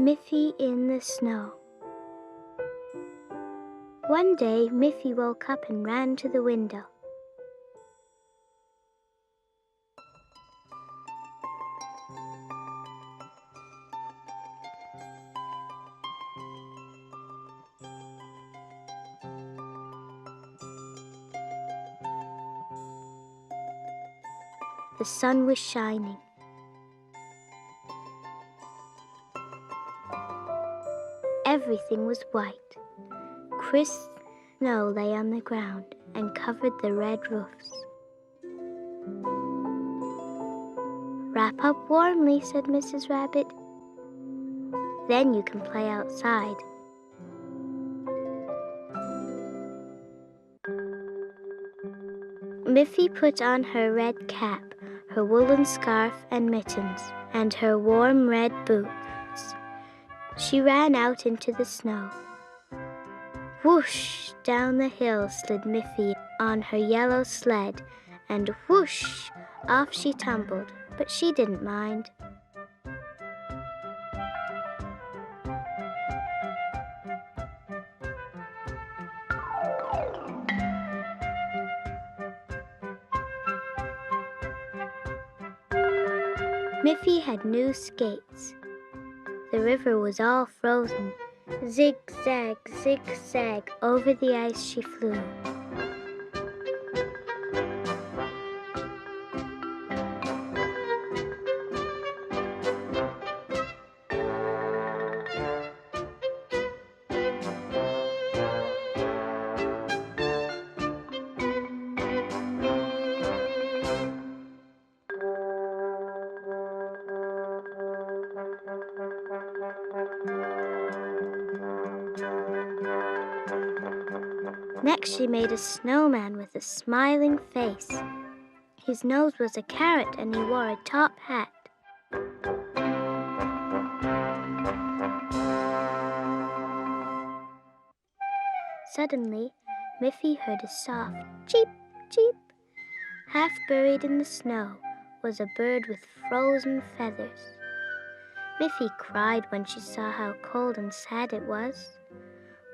Miffy in the snow. One day, Miffy woke up and ran to the window. The sun was shining. Everything was white. Crisp snow lay on the ground and covered the red roofs. "Wrap up warmly," said Mrs. Rabbit. "Then you can play outside." Miffy put on her red cap, her woolen scarf and mittens, and her warm red boots. She ran out into the snow. Whoosh! Down the hill slid Miffy on her yellow sled, and whoosh! Off she tumbled, but she didn't mind. Miffy had new skates. The river was all frozen. Zig-zag, zig-zag, over the ice she flew. Next she made a snowman with a smiling face. His nose was a carrot and he wore a top hat. Suddenly, Miffy heard a soft cheep, cheep. Half buried in the snow was a bird with frozen feathers. Miffy cried when she saw how cold and sad it was.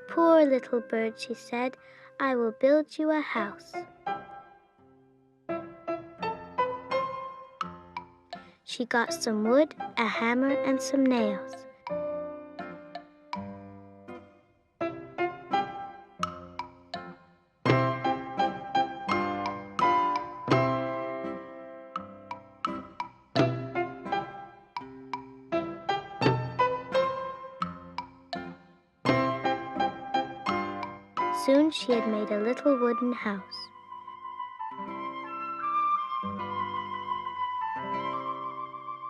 "Poor little bird," she said, "I will build you a house." She got some wood, a hammer, and some nails. Soon she had made a little wooden house.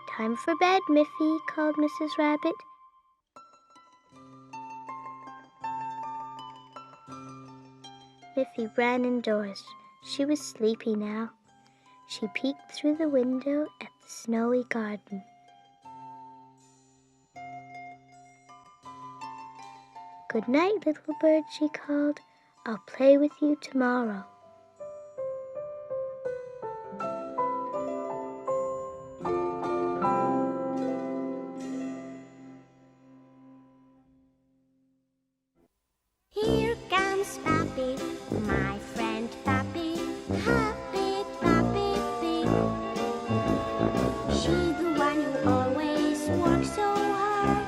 "Time for bed, Miffy," called Mrs. Rabbit. Miffy ran indoors. She was sleepy now. She peeked through the window at the snowy garden. "Good night, little bird," she called. "I'll play with you tomorrow." Here comes Papi, my friend Papi, happy Papi Pig. She the one who always works so hard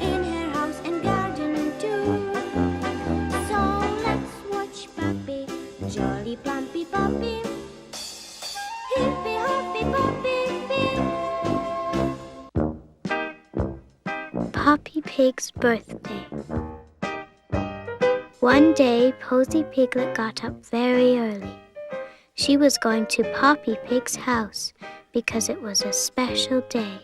in her house and garden too. So let's watch Papi, jolly plumpy Papi, hippy hoppy Papi Pig. Poppy Pig's birthday. One day, Posy Piglet got up very early. She was going to Poppy Pig's house because it was a special day.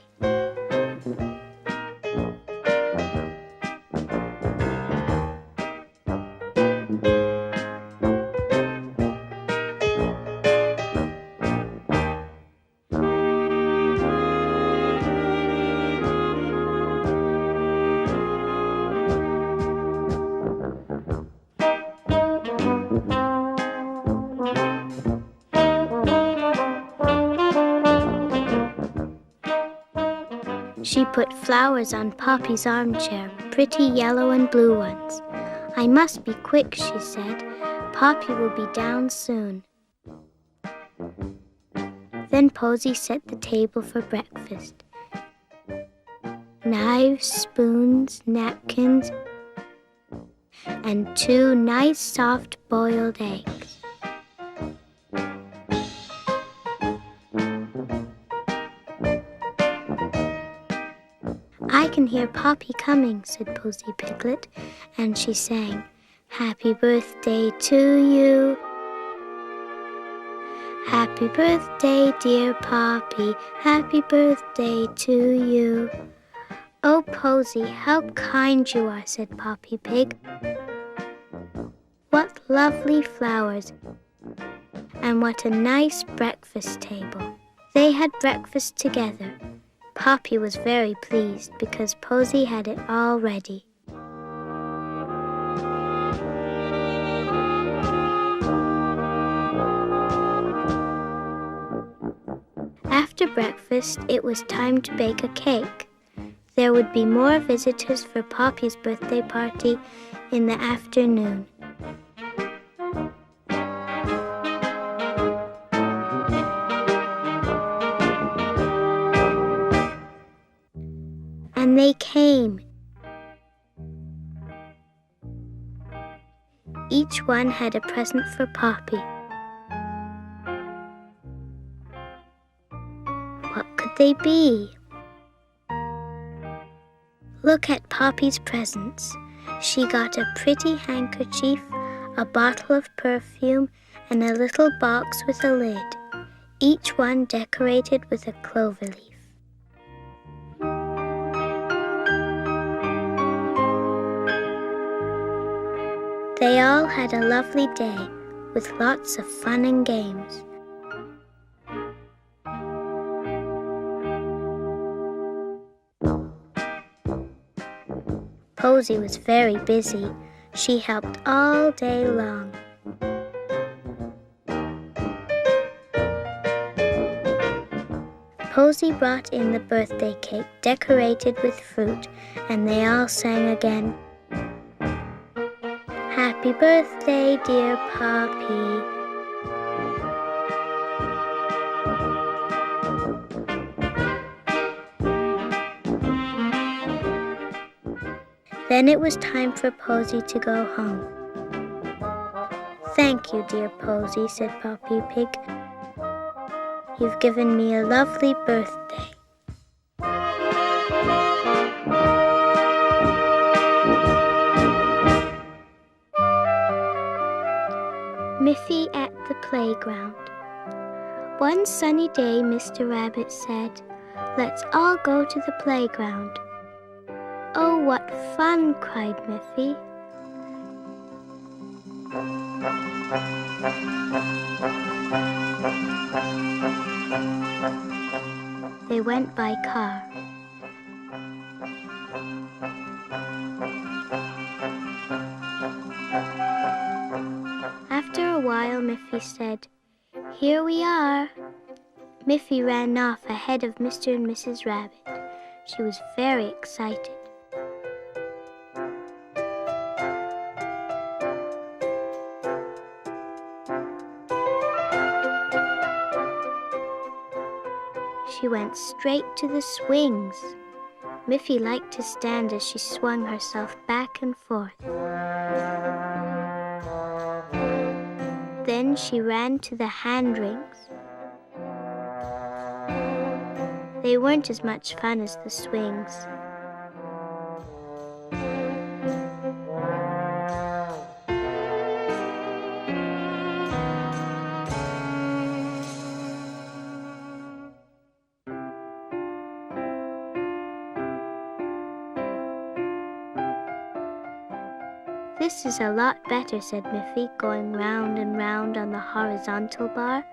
She put flowers on Poppy's armchair, pretty yellow and blue ones. I must be quick, she said. Poppy will be down soon. Then Posy set the table for breakfast. Knives, spoons, napkins, and 2 nice soft boiled eggs. I can hear Poppy coming, said Posy Piglet, and she sang, Happy birthday to you. Happy birthday, dear Poppy, happy birthday to you. Oh, Posy, how kind you are, said Poppy Pig. What lovely flowers, and what a nice breakfast table. They had breakfast together. Poppy was very pleased because Posy had it all ready. After breakfast, it was time to bake a cake. There would be more visitors for Poppy's birthday party in the afternoon. And they came. Each one had a present for Poppy. What could they be? Look at Poppy's presents. She got a pretty handkerchief, a bottle of perfume, and a little box with a lid, each one decorated with a clover leaf. They all had a lovely day with lots of fun and games. Posy was very busy. She helped all day long. Posy brought in the birthday cake decorated with fruit, and they all sang again. Happy birthday, dear Poppy. Then it was time for Posy to go home. Thank you, dear Posy, said Poppy Pig. You've given me a lovely birthday. Miffy at the playground. One sunny day, Mr. Rabbit said, Let's all go to the playground. Oh, what fun, cried Miffy. They went by car. After a while, Miffy said, Here we are. Miffy ran off ahead of Mr. and Mrs. Rabbit. She was very excited. She went straight to the swings. Miffy liked to stand as she swung herself back and forth. Then she ran to the hand rings. They weren't as much fun as the swings. This is a lot better, said Miffy, going round and round on the horizontal bar.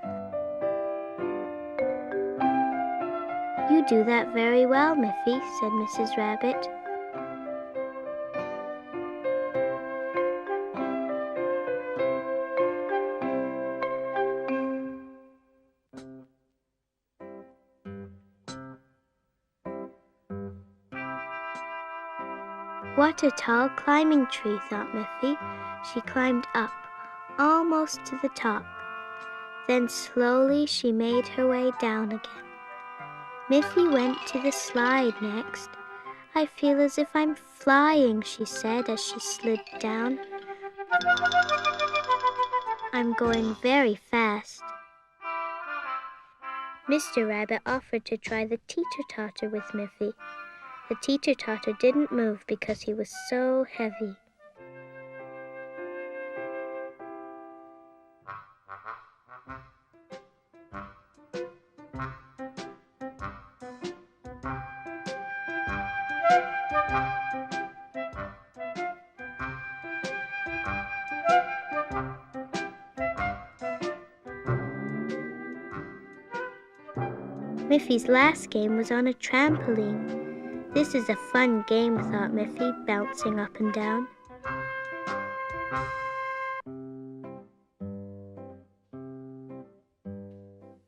You do that very well, Miffy, said Mrs. Rabbit. What a tall climbing tree, thought Miffy. She climbed up, almost to the top. Then slowly she made her way down again. Miffy went to the slide next. I feel as if I'm flying, she said as she slid down. I'm going very fast. Mr. Rabbit offered to try the teeter-totter with Miffy. The teeter-totter didn't move because he was so heavy. Miffy's last game was on a trampoline. This is a fun game, thought Miffy, bouncing up and down.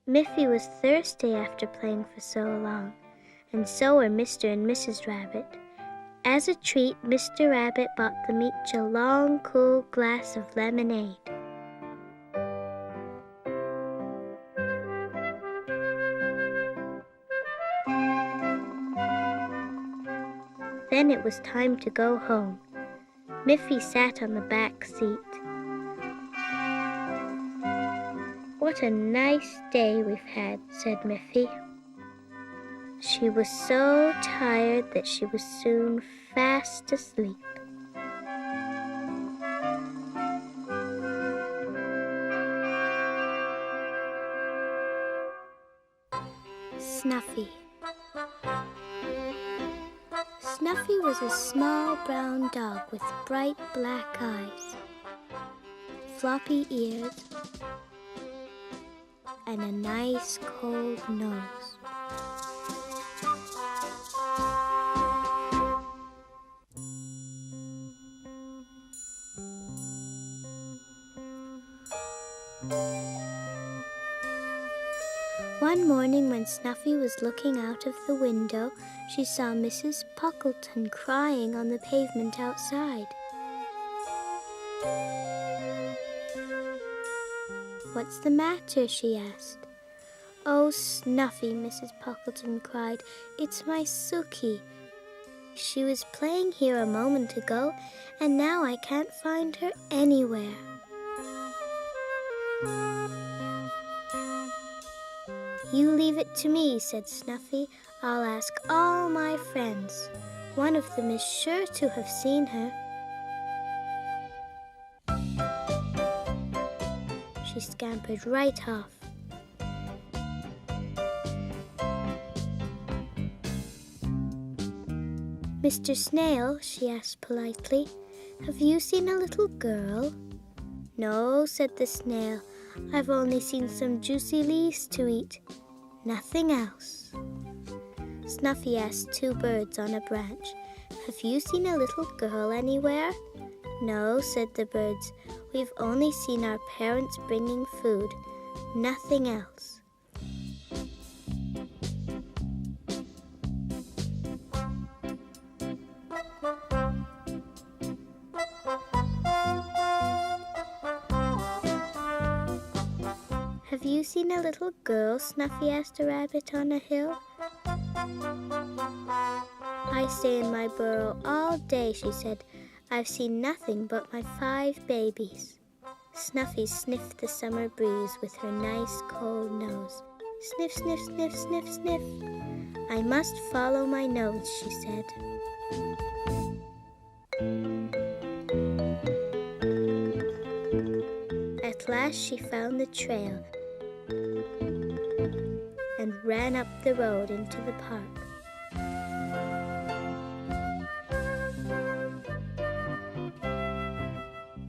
Miffy was thirsty after playing for so long, and so were Mr. and Mrs. Rabbit. As a treat, Mr. Rabbit bought them each a long, cool glass of lemonade. Then it was time to go home. Miffy sat on the back seat. What a nice day we've had, said Miffy. She was so tired that she was soon fast asleep. Snuffy. Snuffy was a small brown dog with bright black eyes, floppy ears, and a nice cold nose. One morning when Snuffy was looking out of the window, she saw Mrs. Puckleton crying on the pavement outside. "What's the matter?" she asked. "Oh, Snuffy," Mrs. Puckleton cried, "it's my Sookie. She was playing here a moment ago, and now I can't find her anywhere." "You leave it to me," said Snuffy. "I'll ask all my friends. One of them is sure to have seen her." She scampered right off. "Mr. Snail," she asked politely, "have you seen a little girl?" "No," said the snail. "I've only seen some juicy leaves to eat. Nothing else." Snuffy asked two birds on a branch, "Have you seen a little girl anywhere?" "No," said the birds. "We've only seen our parents bringing food. Nothing else." "Have you seen a little girl?" Snuffy asked a rabbit on a hill. "I stay in my burrow all day," she said. "I've seen nothing but my 5 babies." Snuffy sniffed the summer breeze with her nice cold nose. "Sniff, sniff, sniff, sniff, sniff. I must follow my nose," she said. At last she found the trail and ran up the road into the park.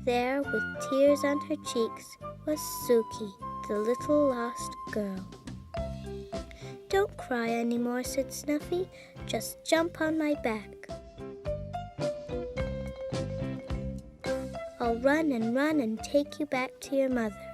There, with tears on her cheeks, was Sookie, the little lost girl. "Don't cry anymore," said Snuffy. "Just jump on my back. I'll run and take you back to your mother."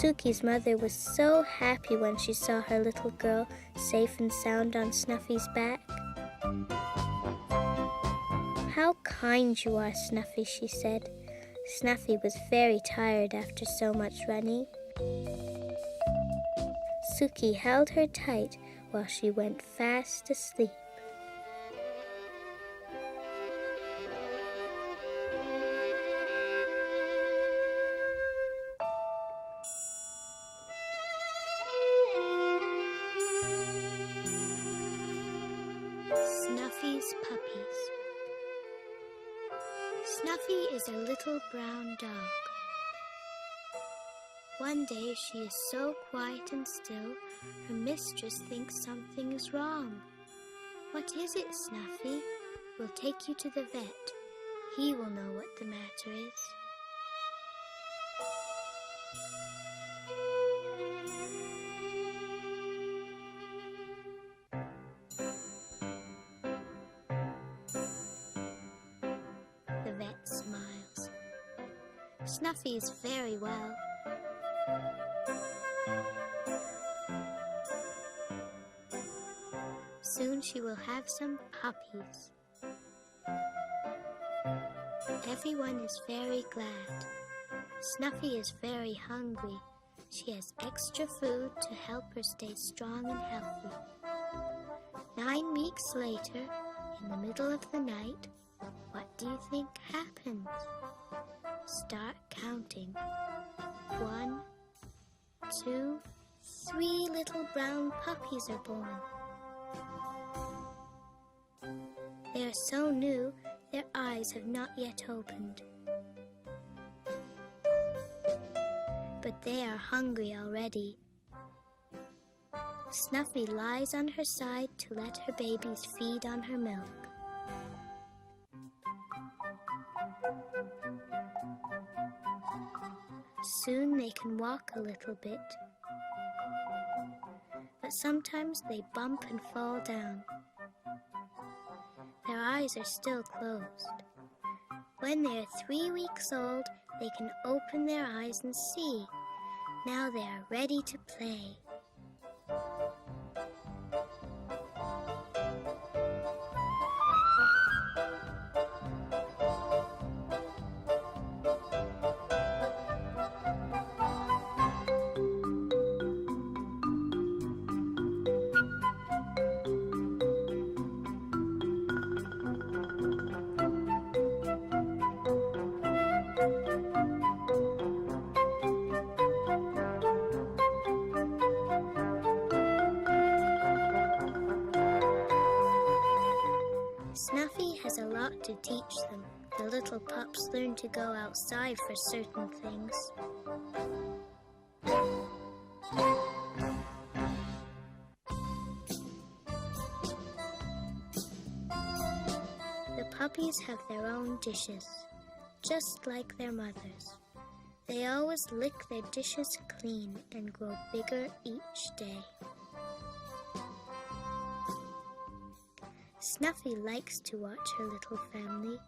Suki's mother was so happy when she saw her little girl safe and sound on Snuffy's back. "How kind you are, Snuffy," she said. Snuffy was very tired after so much running. Suki held her tight while she went fast asleep. Snuffy's puppies. Snuffy is a little brown dog. One day she is so quiet and still, her mistress thinks something is wrong. "What is it, Snuffy? We'll take you to the vet. He will know what the matter is." The vet smiles. Snuffy is very well. Soon she will have some puppies. Everyone is very glad. Snuffy is very hungry. She has extra food to help her stay strong and healthy. 9 weeks later, in the middle of the night, what do you think happens? Start counting. 1, 2, 3 little brown puppies are born. They are so new, their eyes have not yet opened. But they are hungry already. Snuffy lies on her side to let her babies feed on her milk. Soon they can walk a little bit. But sometimes they bump and fall down. Their eyes are still closed. When they are 3 weeks old, they can open their eyes and see. Now they are ready to play. Snuffy has a lot to teach them. The little pups learn to go outside for certain things. The puppies have their own dishes, just like their mothers. They always lick their dishes clean and grow bigger each day. Snuffy likes to watch her little family.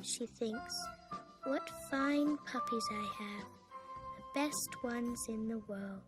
She thinks, "What fine puppies I have, the best ones in the world."